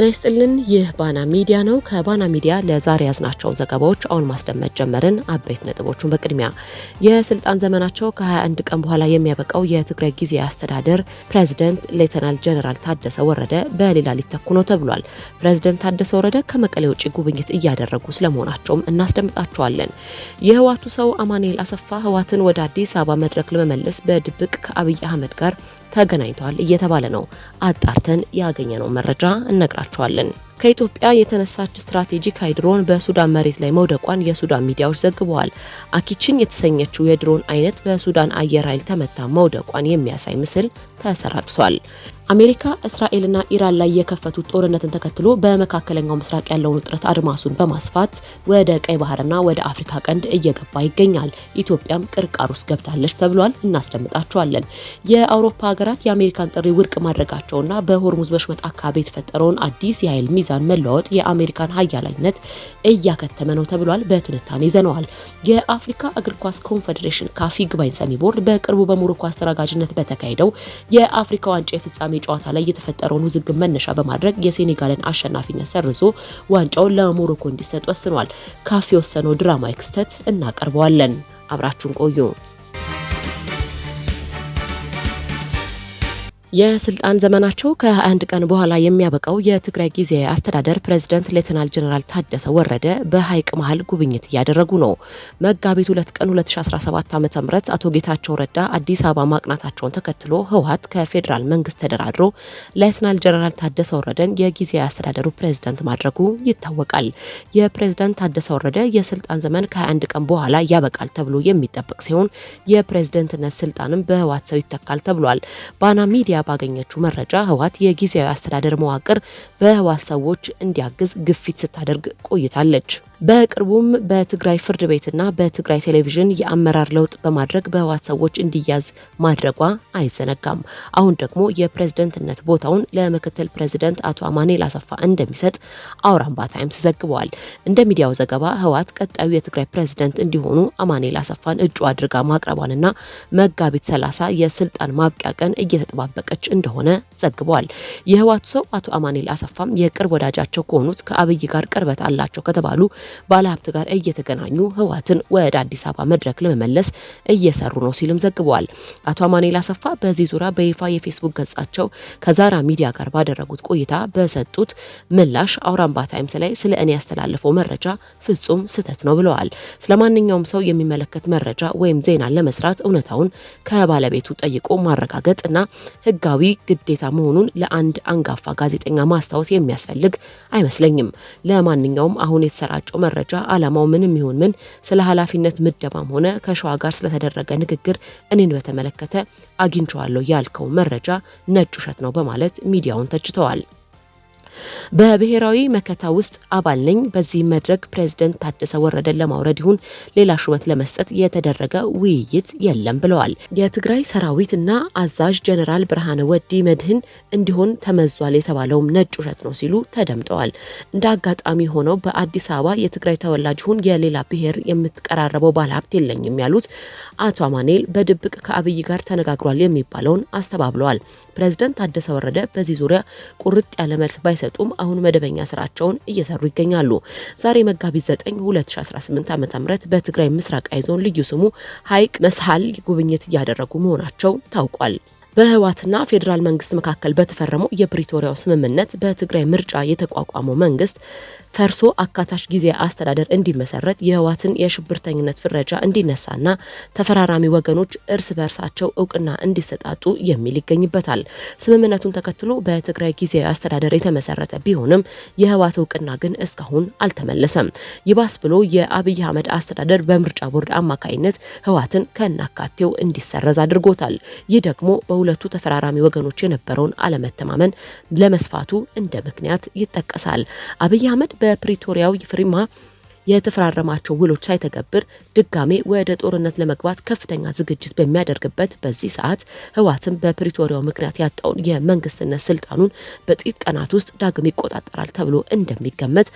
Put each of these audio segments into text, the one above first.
ጤና ይስጥልን። ይህ ባና ሚዲያ ነው። ከባና ሚዲያ ለዛሬ ያዝናቸው ዘገባዎች አሁን ማስደመጥ ጀመርን። አበይት ነጥቦቹን በቅድሚያ የስልጣን ዘመናቸው ከ21 ቀን በኋላ የሚያበቃው የትግራይ ጊዜያዊ አስተዳደር ፕሬዝዳንት ሌተናል ጀነራል ታደሰ ወረደ በሌላ ሊተኩ ነው ተብሏል። ፕሬዝዳንት ታደሰ ወረደ ከመቀሌ ውጪ ጉብኝት እያደረጉ ስለመሆናቸውም እናስደምጣቸዋለን። የህዋቱ ሰው አማኑኤል አሰፋ ህዋትን ወደ አዲስ አበባ መድረክ ለመመለስ በድብቅ ከአብይ አህመድ ጋር ተገናኝተዋል እየተባለ ነው። አጣርተን ያገኘነው መረጃ እነግራችኋለን። ከኢትዮጵያ የተነሳች ስትራቴጂክ ድሮን በሱዳን መሬት ላይ መውደቋን የሱዳን ሚዲያዎች ዘግበዋል። አኪችን የተሰኘችው የድሮን አይነት በሱዳን አየር ኃይል ተመታ መውደቋን የሚያሳይ ምስል ተሰራጭቷል። አሜሪካ እስራኤልና ኢራን ላይ የከፈቱት ጦርነትን ተከትሎ በመካከለኛው ምስራቅ ያለውን ውጥረት አድማሱን በማስፋት ወደ ቀይ ባህርና ወደ አፍሪካ ቀንድ እየገባ ይገኛል። ኢትዮጵያም ቅርቃር ውስጥ ገብታለች ተብሏል። እናስደምጣቸዋለን። የአውሮፓ ሀገራት የአሜሪካን ጥሪ ውድቅ ማድረጋቸውና በሆርሙዝ ወሽመጥ አካባቢ የተፈጠረውን አዲስ የኃይል ሚዛን መለወጥ የአሜሪካን ሀያላይነት እያከተመ ነው ተብሏል። በትንታኔ ይዘነዋል። የአፍሪካ እግር ኳስ ኮንፌዴሬሽን ካፍ ይግባኝ ሰሚ ቦርድ በቅርቡ በሞሮኮ አስተናጋጅነት በተካሄደው የአፍሪካ ዋንጫ የፍጻሜ ጨዋታ ላይ የተፈጠረውን ውዝግብ መነሻ በማድረግ የሴኔጋልን አሸናፊነት ሰርዞ ዋንጫውን ለሞሮኮ እንዲሰጥ ወስኗል። ካፍ የወሰነው ድራማዊ ክስተት እናቀርበዋለን። አብራችሁን ቆዩ። የስልጣን ዘመናቸው ከ21 ቀን በኋላ የሚያበቃው የትግራይ ጊዜያዊ አስተዳደር ፕሬዝዳንት ሌተናል ጀነራል ታደሰ ወረደ በሐይቅ መሃል ጉብኝት እያደረጉ ነው። መጋቢት 2 ቀን 2017 ዓ.ም አቶ ጌታቸው ረዳ አዲስ አበባ ማቅናታቸውን ተከትሎ ህወሓት ከፌዴራል መንግስት ተደራድሮ ሌተናል ጀነራል ታደሰ ወረደን የጊዜያዊ አስተዳደሩ ፕሬዝዳንት ማድረጉ ይታወቃል። የፕሬዝዳንት ታደሰ ወረደ የስልጣን ዘመን ከ21 ቀን በኋላ ያበቃል ተብሎ የሚጠበቅ ሲሆን የፕሬዝዳንትነት ስልጣንም በህወሓት ሰው ይተካል ተብሏል። ባና ሚዲያ ባገኘችው መረጃ ህወሓት የጊዜያዊ አስተዳደር መዋቅር በህወሓት ሰዎች እንዲያግዝ ግፊት ስታደርግ ቆይታለች። በቅርቡም በትግራይ ፍርድ ቤትና በትግራይ ቴሌቪዥን የአመራር ለውጥ በማድረግ በህወሓት ሰዎች እንዲያዝ ማድረጓ አይዘነጋም። አሁን ደግሞ የፕሬዝዳንትነት ቦታውን ለምክትል ፕሬዝዳንት አቶ አማኑኤል አሰፋ እንደሚሰጥ አውራምባ ታይምስ ዘግበዋል። እንደ ሚዲያው ዘገባ ህወሓት ቀጣዩ የትግራይ ፕሬዝዳንት እንዲሆኑ አማኑኤል አሰፋን እጩ አድርጋ ማቅረቧንና መጋቢት 30 የስልጣን ማብቂያ ቀን እየተጠባበቀች እንደሆነ ዘግበዋል። የህወሓቱ ሰው አቶ አማኑኤል አሰፋም የቅርብ ወዳጃቸው ከሆኑት ከአብይ ጋር ቅርበት አላቸው ከተባሉ ባለሀብት ጋር እየተገናኙ ህወሓትን ወደ አዲስ አበባ መድረክ ለመመለስ እየሰሩ ነው ሲልም ዘግበዋል። አቶ አማኑኤል አሰፋ በዚህ ዙሪያ በይፋ የፌስቡክ ገጻቸው ከዛራ ሚዲያ ጋር ባደረጉት ቆይታ በሰጡት ምላሽ አውራምባ ታይምስ ላይ ስለ እኔ ያስተላለፈው መረጃ ፍጹም ስህተት ነው ብለዋል። ስለማንኛውም ሰው የሚመለከት መረጃ ወይም ዜናን ለመስራት እውነታውን ከባለቤቱ ጠይቆ ማረጋገጥ እና ህጋዊ ግዴታ መሆኑን ለአንድ አንጋፋ ጋዜጠኛ ማስታወስ የሚያስፈልግ አይመስለኝም። ለማንኛውም አሁን የተሰራጨው መረጃ አላማው ምንም ይሁን ምን ስለ ኃላፊነት ምደባም ሆነ ከሸዋ ጋር ስለተደረገ ንግግር እኔን በተመለከተ አግኝቼዋለሁ ያልከው መረጃ ነጭ ውሸት ነው በማለት ሚዲያውን ተችተዋል። በብሔራዊ መከታ ውስጥ አባል ነኝ። በዚህ መድረክ ፕሬዝዳንት ታደሰ ወረደን ለማውረድ ይሁን ሌላ ሹመት ለመስጠት የተደረገ ውይይት የለም ብለዋል። የትግራይ ሰራዊትና አዛዥ ጀነራል ብርሃነ ወዲ መድህን እንዲሆን ተመዟል የተባለውም ነጭ ውሸት ነው ሲሉ ተደምጠዋል። እንደ አጋጣሚ ሆነው በአዲስ አበባ የትግራይ ተወላጅ ሁን የሌላ ብሔር የምትቀራረበው ባለሀብት የለኝም ያሉት አቶ አማኑኤል በድብቅ ከአብይ ጋር ተነጋግሯል የሚባለውን አስተባብለዋል። ፕሬዝዳንት ታደሰ ወረደ በዚህ ዙሪያ ቁርጥ ያለ መልስ ባይሰጡም አሁን መደበኛ ስራቸውን እየሰሩ ይገኛሉ። ዛሬ መጋቢት 9 2018 ዓ.ም በትግራይ ምስራቃዊ ዞን ልዩ ስሙ ሐይቅ መስሃል ጉብኝት እያደረጉ መሆናቸው ታውቋል። በህወሓትና ፌዴራል መንግስት መካከል በተፈረመው የፕሪቶሪያው ስምምነት በትግራይ ምርጫ የተቋቋመው መንግስት ፈርሶ አካታች ጊዜ አስተዳደር እንዲመሰረት የህወሓትን የሽብርተኝነት ፍረጃ እንዲነሳና ተፈራራሚ ወገኖች እርስ በርሳቸው እውቅና እንዲሰጣጡ የሚል ይገኝበታል። ስምምነቱን ተከትሎ በትግራይ ጊዜያዊ አስተዳደር የተመሰረተ ቢሆንም የህወሓት እውቅና ግን እስካሁን አልተመለሰም። ይባስ ብሎ የአብይ አህመድ አስተዳደር በምርጫ ቦርድ አማካይነት ህወሓትን ከናካቴው እንዲሰረዝ አድርጎታል። ይህ ደግሞ በሁለቱ ተፈራራሚ ወገኖች የነበረውን አለመተማመን ለመስፋቱ እንደ ምክንያት ይጠቀሳል። አብይ አህመድ በፕሪቶሪያው ፊርማ የተፈራረማቸው ውሎች ሳይተገብር ድጋሜ ወደ ጦርነት ለመግባት ከፍተኛ ዝግጅት በሚያደርግበት በዚህ ሰዓት ህወሓትም በፕሪቶሪያው ምክንያት ያጣውን የመንግስትነት ስልጣኑን በጥቂት ቀናት ውስጥ ዳግም ይቆጣጠራል ተብሎ እንደሚገመት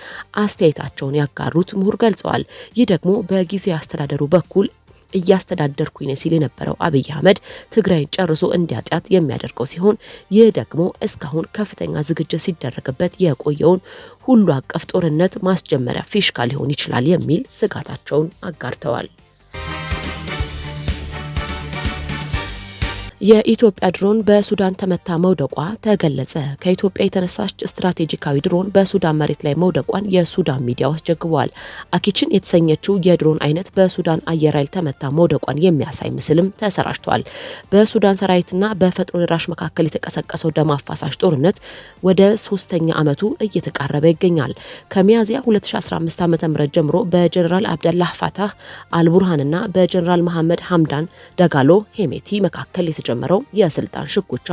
አስተያየታቸውን ያጋሩት ምሁር ገልጸዋል። ይህ ደግሞ በጊዜ አስተዳደሩ በኩል እያስተዳደርኩኝ ሲል የነበረው አብይ አህመድ ትግራይን ጨርሶ እንዲያጣት የሚያደርገው ሲሆን ይህ ደግሞ እስካሁን ከፍተኛ ዝግጅት ሲደረግበት የቆየውን ሁሉ አቀፍ ጦርነት ማስጀመሪያ ፊሽካ ሊሆን ይችላል የሚል ስጋታቸውን አጋርተዋል። የኢትዮጵያ ድሮን በሱዳን ተመታ መውደቋ ተገለጸ። ከኢትዮጵያ የተነሳች ስትራቴጂካዊ ድሮን በሱዳን መሬት ላይ መውደቋን የሱዳን ሚዲያዎች ዘግበዋል። አኪችን የተሰኘችው የድሮን አይነት በሱዳን አየር ኃይል ተመታ መውደቋን የሚያሳይ ምስልም ተሰራጭቷል። በሱዳን ሰራዊትና በፈጥኖ ደራሽ መካከል የተቀሰቀሰው ደም አፋሳሽ ጦርነት ወደ 3ኛ ዓመቱ እየተቃረበ ይገኛል። ከሚያዝያ 2015 ዓ.ም ጀምሮ በጀነራል አብደላህ ፋታህ አልቡርሃንና በጀነራል መሐመድ ሐምዳን ዳጋሎ ሄሜቲ መካከል የተጀመረው የስልጣን ሽኩቻ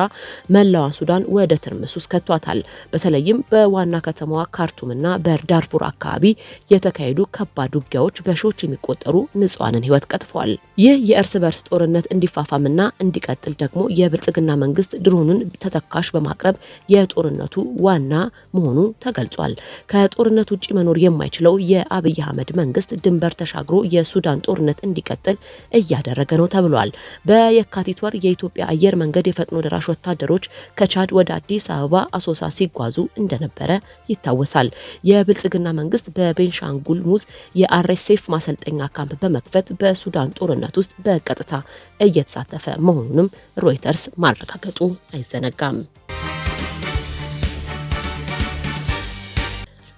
መላዋን ሱዳን ወደ ትርምስ ውስጥ ከቷታል። በተለይም በዋና ከተማዋ ካርቱምና በዳርፉር አካባቢ የተካሄዱ ከባድ ውጊያዎች በሺዎች የሚቆጠሩ ንጹሃንን ሕይወት ቀጥፈዋል። ይህ የእርስ በርስ ጦርነት እንዲፋፋምና እንዲቀጥል ደግሞ የብልጽግና መንግስት ድሮንን ተተካሽ በማቅረብ የጦርነቱ ዋና መሆኑ ተገልጿል። ከጦርነት ውጪ መኖር የማይችለው የአብይ አህመድ መንግስት ድንበር ተሻግሮ የሱዳን ጦርነት እንዲቀጥል እያደረገ ነው ተብሏል። በየካቲት ወር የኢትዮጵያ አየር መንገድ የፈጥኖ ደራሽ ወታደሮች ከቻድ ወደ አዲስ አበባ አሶሳ ሲጓዙ እንደነበረ ይታወሳል። የብልጽግና መንግስት በቤንሻንጉል ሙዝ የአርኤስኤፍ ማሰልጠኛ ካምፕ በመክፈት በሱዳን ጦርነት ውስጥ በቀጥታ እየተሳተፈ መሆኑንም ሮይተርስ ማረጋገጡ አይዘነጋም።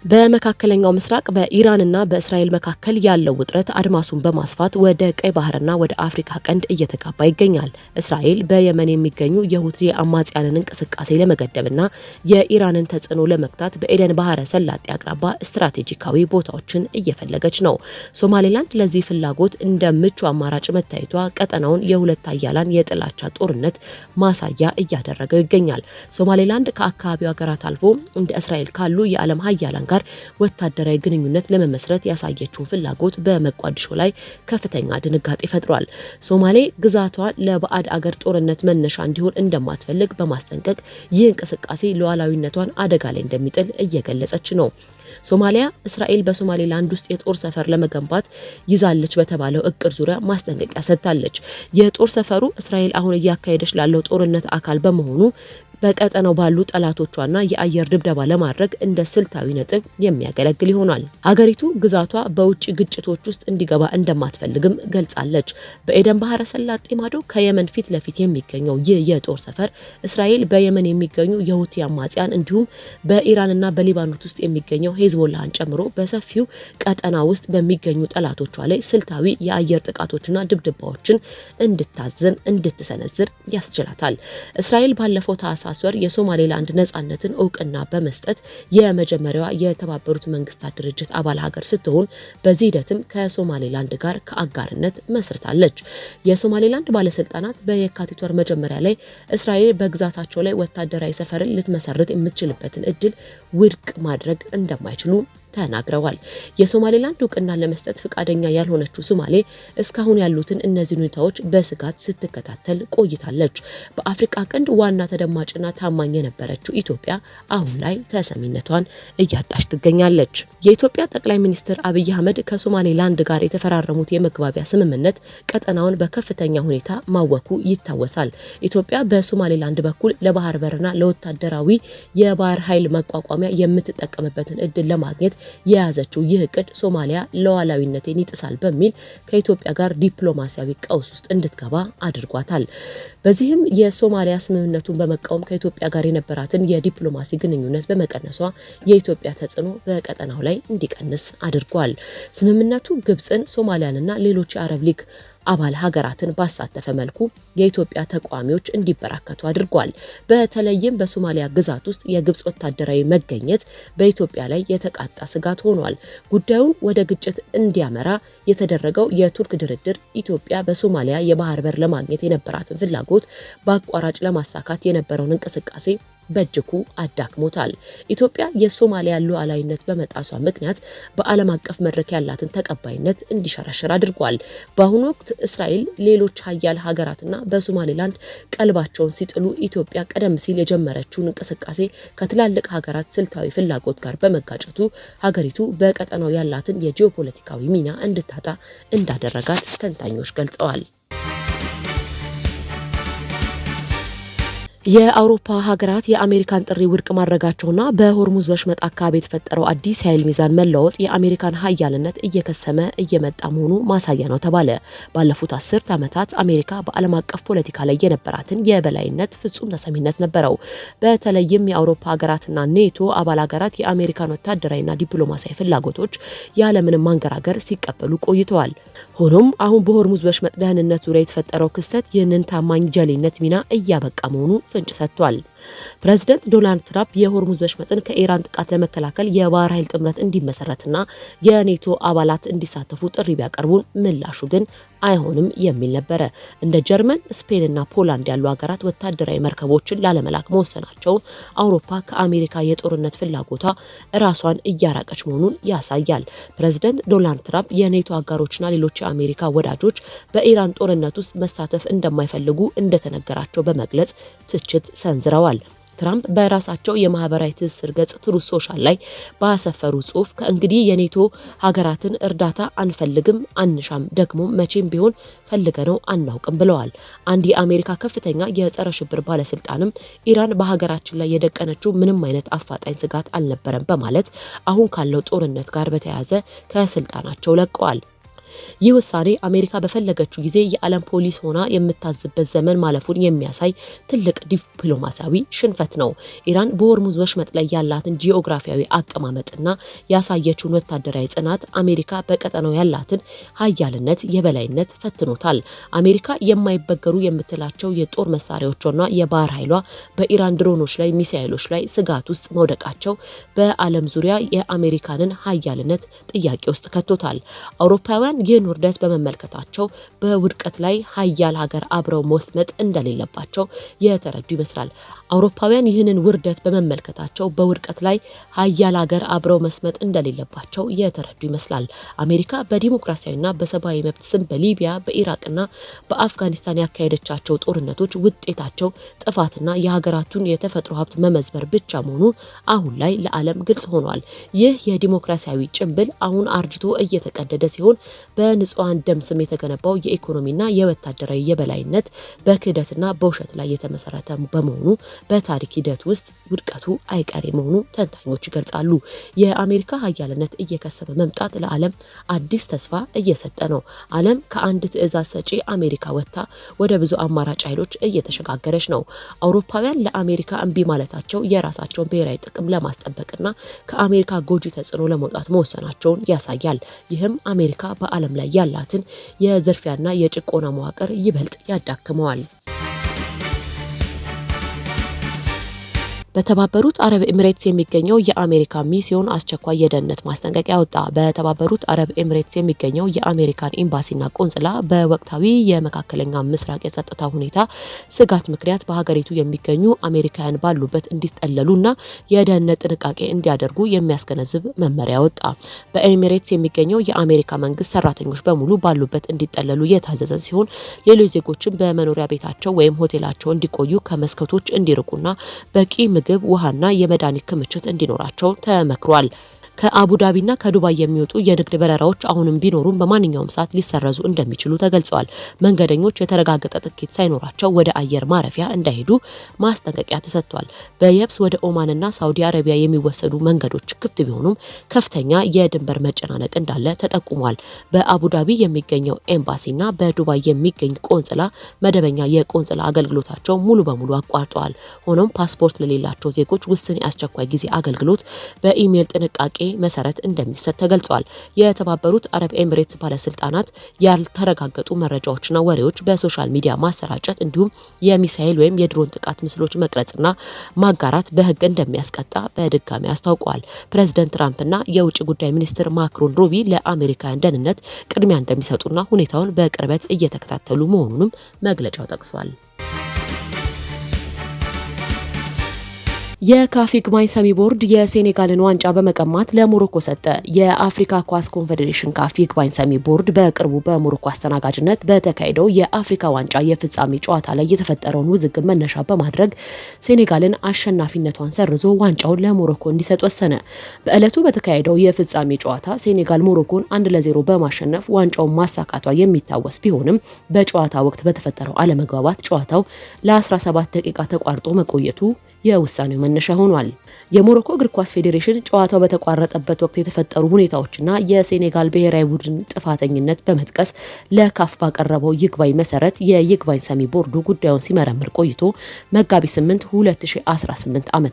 በመካከለኛው ምስራቅ በኢራንና በእስራኤል መካከል ያለው ውጥረት አድማሱን በማስፋት ወደ ቀይ ባህርና ወደ አፍሪካ ቀንድ እየተጋባ ይገኛል። እስራኤል በየመን የሚገኙ የሁቲ አማጽያንን እንቅስቃሴ ለመገደብና የኢራንን ተጽዕኖ ለመግታት በኤደን ባህረ ሰላጤ አቅራባ ስትራቴጂካዊ ቦታዎችን እየፈለገች ነው። ሶማሌላንድ ለዚህ ፍላጎት እንደ ምቹ አማራጭ መታየቷ ቀጠናውን የሁለት ኃያላን የጥላቻ ጦርነት ማሳያ እያደረገው ይገኛል። ሶማሌላንድ ከአካባቢው ሀገራት አልፎ እንደ እስራኤል ካሉ የዓለም ኃያላን ጋር ወታደራዊ ግንኙነት ለመመስረት ያሳየችው ፍላጎት በሞቃዲሾ ላይ ከፍተኛ ድንጋጤ ፈጥሯል። ሶማሌ ግዛቷ ለባዕድ አገር ጦርነት መነሻ እንዲሆን እንደማትፈልግ በማስጠንቀቅ ይህ እንቅስቃሴ ሉዓላዊነቷን አደጋ ላይ እንደሚጥል እየገለጸች ነው። ሶማሊያ እስራኤል በሶማሌላንድ ውስጥ የጦር ሰፈር ለመገንባት ይዛለች በተባለው እቅድ ዙሪያ ማስጠንቀቂያ ሰጥታለች። የጦር ሰፈሩ እስራኤል አሁን እያካሄደች ላለው ጦርነት አካል በመሆኑ በቀጠናው ባሉ ጠላቶቿና የአየር ድብደባ ለማድረግ እንደ ስልታዊ ነጥብ የሚያገለግል ይሆናል። ሀገሪቱ ግዛቷ በውጭ ግጭቶች ውስጥ እንዲገባ እንደማትፈልግም ገልጻለች። በኤደን ባህረ ሰላጤ ማዶ ከየመን ፊት ለፊት የሚገኘው ይህ የጦር ሰፈር እስራኤል በየመን የሚገኙ የሁቲ አማጽያን እንዲሁም በኢራንና በሊባኖስ ውስጥ የሚገኘው ሄዝቦላህን ጨምሮ በሰፊው ቀጠና ውስጥ በሚገኙ ጠላቶቿ ላይ ስልታዊ የአየር ጥቃቶችና ድብደባዎችን እንድትሰነዝር ያስችላታል። እስራኤል ባለፈው ታህሳስ ወር የሶማሌላንድ ነጻነትን እውቅና በመስጠት የመጀመሪያዋ የተባበሩት መንግስታት ድርጅት አባል ሀገር ስትሆን በዚህ ሂደትም ከሶማሌላንድ ጋር ከአጋርነት መስርታለች። የሶማሌላንድ ባለስልጣናት በየካቲት ወር መጀመሪያ ላይ እስራኤል በግዛታቸው ላይ ወታደራዊ ሰፈርን ልትመሰርት የምትችልበትን እድል ውድቅ ማድረግ እንደማይችሉ ተናግረዋል። የሶማሌላንድ እውቅና ለመስጠት ፈቃደኛ ያልሆነችው ሶማሌ እስካሁን ያሉትን እነዚህ ሁኔታዎች በስጋት ስትከታተል ቆይታለች። በአፍሪካ ቀንድ ዋና ተደማጭና ታማኝ የነበረችው ኢትዮጵያ አሁን ላይ ተሰሚነቷን እያጣች ትገኛለች። የኢትዮጵያ ጠቅላይ ሚኒስትር አብይ አህመድ ከሶማሌላንድ ጋር የተፈራረሙት የመግባቢያ ስምምነት ቀጠናውን በከፍተኛ ሁኔታ ማወኩ ይታወሳል። ኢትዮጵያ በሶማሌላንድ በኩል ለባህር በርና ለወታደራዊ የባህር ኃይል መቋቋሚያ የምትጠቀምበትን እድል ለማግኘት የያዘችው ይህ እቅድ ሶማሊያ ሉዓላዊነትን ይጥሳል በሚል ከኢትዮጵያ ጋር ዲፕሎማሲያዊ ቀውስ ውስጥ እንድትገባ አድርጓታል። በዚህም የሶማሊያ ስምምነቱን በመቃወም ከኢትዮጵያ ጋር የነበራትን የዲፕሎማሲ ግንኙነት በመቀነሷ የኢትዮጵያ ተጽዕኖ በቀጠናው ላይ እንዲቀንስ አድርጓል። ስምምነቱ ግብጽን፣ ሶማሊያንና ሌሎች የአረብ ሊግ አባል ሀገራትን ባሳተፈ መልኩ የኢትዮጵያ ተቋሚዎች እንዲበራከቱ አድርጓል። በተለይም በሶማሊያ ግዛት ውስጥ የግብጽ ወታደራዊ መገኘት በኢትዮጵያ ላይ የተቃጣ ስጋት ሆኗል። ጉዳዩን ወደ ግጭት እንዲያመራ የተደረገው የቱርክ ድርድር ኢትዮጵያ በሶማሊያ የባህር በር ለማግኘት የነበራትን ፍላጎት በአቋራጭ ለማሳካት የነበረውን እንቅስቃሴ በእጅጉ አዳክሞታል። ኢትዮጵያ የሶማሊያ ሉዓላዊነት በመጣሷ ምክንያት በዓለም አቀፍ መድረክ ያላትን ተቀባይነት እንዲሸረሽር አድርጓል። በአሁኑ ወቅት እስራኤል፣ ሌሎች ሀያል ሀገራትና በሶማሌላንድ ቀልባቸውን ሲጥሉ ኢትዮጵያ ቀደም ሲል የጀመረችውን እንቅስቃሴ ከትላልቅ ሀገራት ስልታዊ ፍላጎት ጋር በመጋጨቱ ሀገሪቱ በቀጠናው ያላትን የጂኦፖለቲካዊ ሚና እንድታጣ እንዳደረጋት ተንታኞች ገልጸዋል። የአውሮፓ ሀገራት የአሜሪካን ጥሪ ውድቅ ማድረጋቸውና በሆርሙዝ ወሽመጥ አካባቢ የተፈጠረው አዲስ የኃይል ሚዛን መለወጥ የአሜሪካን ሀያልነት እየከሰመ እየመጣ መሆኑ ማሳያ ነው ተባለ። ባለፉት 10 ዓመታት አሜሪካ በዓለም አቀፍ ፖለቲካ ላይ የነበራትን የበላይነት ፍጹም ተሰሚነት ነበረው። በተለይም የአውሮፓ ሀገራትና ኔቶ አባል ሀገራት የአሜሪካን ወታደራዊና ዲፕሎማሲያዊ ፍላጎቶች ያለምንም ማንገራገር ሲቀበሉ ቆይተዋል። ሆኖም አሁን በሆርሙዝ ወሽመጥ ደህንነት ዙሪያ የተፈጠረው ክስተት ይህንን ታማኝ ጀሌነት ሚና እያበቃ መሆኑ ፍንጭ ሰጥቷል። ፕሬዝዳንት ዶናልድ ትራምፕ የሆርሙዝ ወሽመጥን ከኢራን ጥቃት ለመከላከል የባህር ኃይል ጥምረት እንዲመሰረትና የኔቶ አባላት እንዲሳተፉ ጥሪ ቢያቀርቡን ምላሹ ግን አይሆንም የሚል ነበረ። እንደ ጀርመን፣ ስፔንና ፖላንድ ያሉ ሀገራት ወታደራዊ መርከቦችን ላለመላክ መወሰናቸው አውሮፓ ከአሜሪካ የጦርነት ፍላጎቷ ራሷን እያራቀች መሆኑን ያሳያል። ፕሬዝዳንት ዶናልድ ትራምፕ የኔቶ አጋሮችና ሌሎች የአሜሪካ ወዳጆች በኢራን ጦርነት ውስጥ መሳተፍ እንደማይፈልጉ እንደተነገራቸው በመግለጽ ትችት ሰንዝረዋል። ትራምፕ በራሳቸው የማህበራዊ ትስስር ገጽ ትሩዝ ሶሻል ላይ ባሰፈሩ ጽሑፍ ከእንግዲህ የኔቶ ሀገራትን እርዳታ አንፈልግም፣ አንሻም፣ ደግሞ መቼም ቢሆን ፈልገነው አናውቅም ብለዋል። አንድ የአሜሪካ ከፍተኛ የጸረ ሽብር ባለስልጣንም ኢራን በሀገራችን ላይ የደቀነችው ምንም አይነት አፋጣኝ ስጋት አልነበረም በማለት አሁን ካለው ጦርነት ጋር በተያያዘ ከስልጣናቸው ለቀዋል። ይህ ውሳኔ አሜሪካ በፈለገችው ጊዜ የዓለም ፖሊስ ሆና የምታዝበት ዘመን ማለፉን የሚያሳይ ትልቅ ዲፕሎማሲያዊ ሽንፈት ነው። ኢራን በሆርሙዝ ወሽመጥ ላይ ያላትን ጂኦግራፊያዊ አቀማመጥና ያሳየችውን ወታደራዊ ጽናት አሜሪካ በቀጠናው ያላትን ሀያልነት የበላይነት ፈትኖታል። አሜሪካ የማይበገሩ የምትላቸው የጦር መሳሪያዎቿና የባህር ኃይሏ በኢራን ድሮኖች ላይ፣ ሚሳኤሎች ላይ ስጋት ውስጥ መውደቃቸው በዓለም ዙሪያ የአሜሪካንን ሀያልነት ጥያቄ ውስጥ ከቶታል። አውሮፓውያን ይህን ውርደት በመመልከታቸው በውድቀት ላይ ሀያል ሀገር አብረው መስመጥ እንደሌለባቸው የተረዱ ይመስላል። አውሮፓውያን ይህንን ውርደት በመመልከታቸው በውድቀት ላይ ሀያል ሀገር አብረው መስመጥ እንደሌለባቸው የተረዱ ይመስላል። አሜሪካ በዲሞክራሲያዊና በሰብአዊ መብት ስም በሊቢያ በኢራቅና በአፍጋኒስታን ያካሄደቻቸው ጦርነቶች ውጤታቸው ጥፋትና የሀገራቱን የተፈጥሮ ሀብት መመዝበር ብቻ መሆኑ አሁን ላይ ለዓለም ግልጽ ሆኗል። ይህ የዲሞክራሲያዊ ጭንብል አሁን አርጅቶ እየተቀደደ ሲሆን በንጹሃን ደም ስም የተገነባው የኢኮኖሚና የወታደራዊ የበላይነት በክህደትና በውሸት ላይ የተመሰረተ በመሆኑ በታሪክ ሂደት ውስጥ ውድቀቱ አይቀሬ መሆኑ ተንታኞች ይገልጻሉ። የአሜሪካ ሀያልነት እየከሰመ መምጣት ለዓለም አዲስ ተስፋ እየሰጠ ነው። ዓለም ከአንድ ትዕዛዝ ሰጪ አሜሪካ ወጥታ ወደ ብዙ አማራጭ ኃይሎች እየተሸጋገረች ነው። አውሮፓውያን ለአሜሪካ እምቢ ማለታቸው የራሳቸውን ብሔራዊ ጥቅም ለማስጠበቅና ከአሜሪካ ጎጂ ተጽዕኖ ለመውጣት መወሰናቸውን ያሳያል። ይህም አሜሪካ በዓለም ላይ ያላትን የዝርፊያና የጭቆና መዋቅር ይበልጥ ያዳክመዋል። በተባበሩት አረብ ኤሚሬትስ የሚገኘው የአሜሪካ ሚስዮን አስቸኳይ የደህንነት ማስጠንቀቂያ ወጣ። በተባበሩት አረብ ኤሚሬትስ የሚገኘው የአሜሪካን ኤምባሲና ቆንጽላ በወቅታዊ የመካከለኛ ምስራቅ የጸጥታ ሁኔታ ስጋት ምክንያት በሀገሪቱ የሚገኙ አሜሪካውያን ባሉበት እንዲጠለሉና የደህንነት ጥንቃቄ እንዲያደርጉ የሚያስገነዝብ መመሪያ ወጣ። በኤሚሬትስ የሚገኘው የአሜሪካ መንግስት ሰራተኞች በሙሉ ባሉበት እንዲጠለሉ የታዘዘ ሲሆን ሌሎች ዜጎችን በመኖሪያ ቤታቸው ወይም ሆቴላቸው እንዲቆዩ ከመስኮቶች እንዲርቁና በቂ ምግብ፣ ውሃና የመድኃኒት ክምችት እንዲኖራቸው ተመክሯል። ከአቡዳቢና ከዱባይ የሚወጡ የንግድ በረራዎች አሁንም ቢኖሩም በማንኛውም ሰዓት ሊሰረዙ እንደሚችሉ ተገልጿል። መንገደኞች የተረጋገጠ ትኬት ሳይኖራቸው ወደ አየር ማረፊያ እንዳይሄዱ ማስጠንቀቂያ ተሰጥቷል። በየብስ ወደ ኦማንና ሳውዲ አረቢያ የሚወሰዱ መንገዶች ክፍት ቢሆኑም ከፍተኛ የድንበር መጨናነቅ እንዳለ ተጠቁሟል። በአቡዳቢ የሚገኘው ኤምባሲና በዱባይ የሚገኝ ቆንጽላ መደበኛ የቆንጽላ አገልግሎታቸው ሙሉ በሙሉ አቋርጠዋል። ሆኖም ፓስፖርት ለሌላቸው ዜጎች ውስን የአስቸኳይ ጊዜ አገልግሎት በኢሜል ጥንቃቄ መሰረት እንደሚሰጥ ተገልጿል። የተባበሩት አረብ ኤሚሬትስ ባለስልጣናት ያልተረጋገጡ መረጃዎችና ወሬዎች በሶሻል ሚዲያ ማሰራጨት እንዲሁም የሚሳኤል ወይም የድሮን ጥቃት ምስሎች መቅረጽና ማጋራት በሕግ እንደሚያስቀጣ በድጋሚ አስታውቀዋል። ፕሬዝዳንት ትራምፕና የውጭ ጉዳይ ሚኒስትር ማክሮን ሩቢ ለአሜሪካውያን ደህንነት ቅድሚያ እንደሚሰጡና ሁኔታውን በቅርበት እየተከታተሉ መሆኑንም መግለጫው ጠቅሷል። የካፍ ይግባኝ ሰሚ ቦርድ የሴኔጋልን ዋንጫ በመቀማት ለሞሮኮ ሰጠ። የአፍሪካ ኳስ ኮንፌዴሬሽን ካፍ ይግባኝ ሰሚ ቦርድ በቅርቡ በሞሮኮ አስተናጋጅነት በተካሄደው የአፍሪካ ዋንጫ የፍጻሜ ጨዋታ ላይ የተፈጠረውን ውዝግብ መነሻ በማድረግ ሴኔጋልን አሸናፊነቷን ሰርዞ ዋንጫውን ለሞሮኮ እንዲሰጥ ወሰነ። በዕለቱ በተካሄደው የፍጻሜ ጨዋታ ሴኔጋል ሞሮኮን 1-0 በማሸነፍ ዋንጫውን ማሳካቷ የሚታወስ ቢሆንም በጨዋታ ወቅት በተፈጠረው አለመግባባት ጨዋታው ለ17 ደቂቃ ተቋርጦ መቆየቱ የውሳኔው መነሻ ሆኗል። የሞሮኮ እግር ኳስ ፌዴሬሽን ጨዋታው በተቋረጠበት ወቅት የተፈጠሩ ሁኔታዎችና የሴኔጋል ብሔራዊ ቡድን ጥፋተኝነት በመጥቀስ ለካፍ ባቀረበው ይግባኝ መሰረት የይግባኝ ሰሚ ቦርዱ ጉዳዩን ሲመረምር ቆይቶ መጋቢት 8 2018 ዓ.ም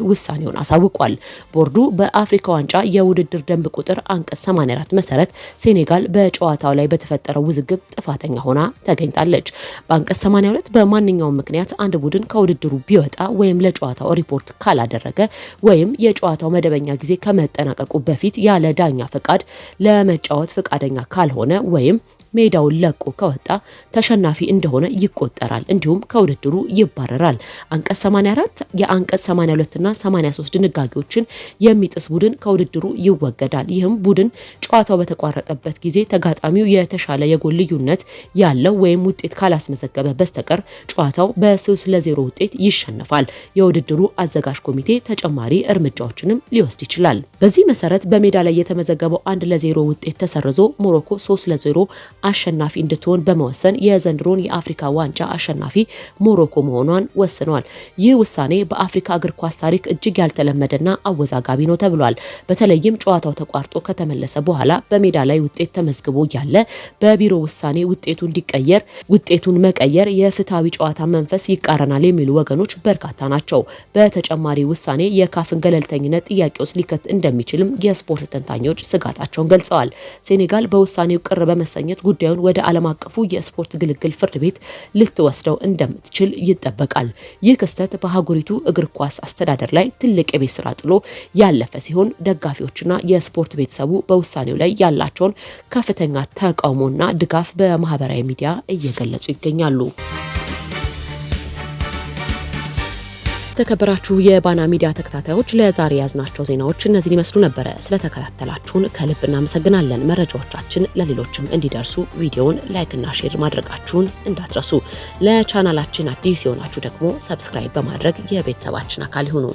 ውሳኔውን አሳውቋል። ቦርዱ በአፍሪካ ዋንጫ የውድድር ደንብ ቁጥር አንቀጽ 84 መሰረት ሴኔጋል በጨዋታው ላይ በተፈጠረው ውዝግብ ጥፋተኛ ሆና ተገኝታለች። በአንቀጽ 82 በማንኛውም ምክንያት አንድ ቡድን ከውድድሩ ቢወጣ ወይም ለጨዋታው ሪፖርት ካላደረገ ወይም የጨዋታው መደበኛ ጊዜ ከመጠናቀቁ በፊት ያለ ዳኛ ፈቃድ ለመጫወት ፈቃደኛ ካልሆነ ወይም ሜዳውን ለቆ ከወጣ ተሸናፊ እንደሆነ ይቆጠራል፣ እንዲሁም ከውድድሩ ይባረራል። አንቀጽ 84 የአንቀጽ 82 እና 83 ድንጋጌዎችን የሚጥስ ቡድን ከውድድሩ ይወገዳል። ይህም ቡድን ጨዋታው በተቋረጠበት ጊዜ ተጋጣሚው የተሻለ የጎል ልዩነት ያለው ወይም ውጤት ካላስመዘገበ በስተቀር ጨዋታው በ3-0 ውጤት ይሸነፋል። የውድድሩ አዘጋጅ ኮሚቴ ተጨማሪ እርምጃዎችንም ሊወስድ ይችላል። በዚህ መሰረት በሜዳ ላይ የተመዘገበው 1-0 ውጤት ተሰርዞ ሞሮኮ 3-0 አሸናፊ እንድትሆን በመወሰን የዘንድሮን የአፍሪካ ዋንጫ አሸናፊ ሞሮኮ መሆኗን ወስኗል። ይህ ውሳኔ በአፍሪካ እግር ኳስ ታሪክ እጅግ ያልተለመደና አወዛጋቢ ነው ተብሏል። በተለይም ጨዋታው ተቋርጦ ከተመለሰ በኋላ በሜዳ ላይ ውጤት ተመዝግቦ ያለ በቢሮ ውሳኔ ውጤቱን መቀየር የፍትሃዊ ጨዋታ መንፈስ ይቃረናል የሚሉ ወገኖች በርካታ ናቸው። በተጨማሪ ውሳኔ የካፍን ገለልተኝነት ጥያቄ ውስጥ ሊከት እንደሚችልም የስፖርት ተንታኞች ስጋታቸውን ገልጸዋል። ሴኔጋል በውሳኔው ቅር በመሰኘት ጉዳዩን ወደ ዓለም አቀፉ የስፖርት ግልግል ፍርድ ቤት ልትወስደው እንደምትችል ይጠበቃል። ይህ ክስተት በሀገሪቱ እግር ኳስ አስተዳደር ላይ ትልቅ የቤት ስራ ጥሎ ያለፈ ሲሆን ደጋፊዎችና የስፖርት ቤተሰቡ በውሳኔው ላይ ያላቸውን ከፍተኛ ተቃውሞና ድጋፍ በማህበራዊ ሚዲያ እየገለጹ ይገኛሉ። ተከበራችሁ የባና ሚዲያ ተከታታዮች ለዛሬ ያዝናቸው ዜናዎች እነዚህን ይመስሉ ነበር። ስለተከታተላችሁን ከልብ እናመሰግናለን። መረጃዎቻችን ለሌሎችም እንዲደርሱ ቪዲዮውን ላይክና ሼር ማድረጋችሁን እንዳትረሱ። ለቻናላችን አዲስ የሆናችሁ ደግሞ ሰብስክራይብ በማድረግ የቤተሰባችን አካል ይሁኑ።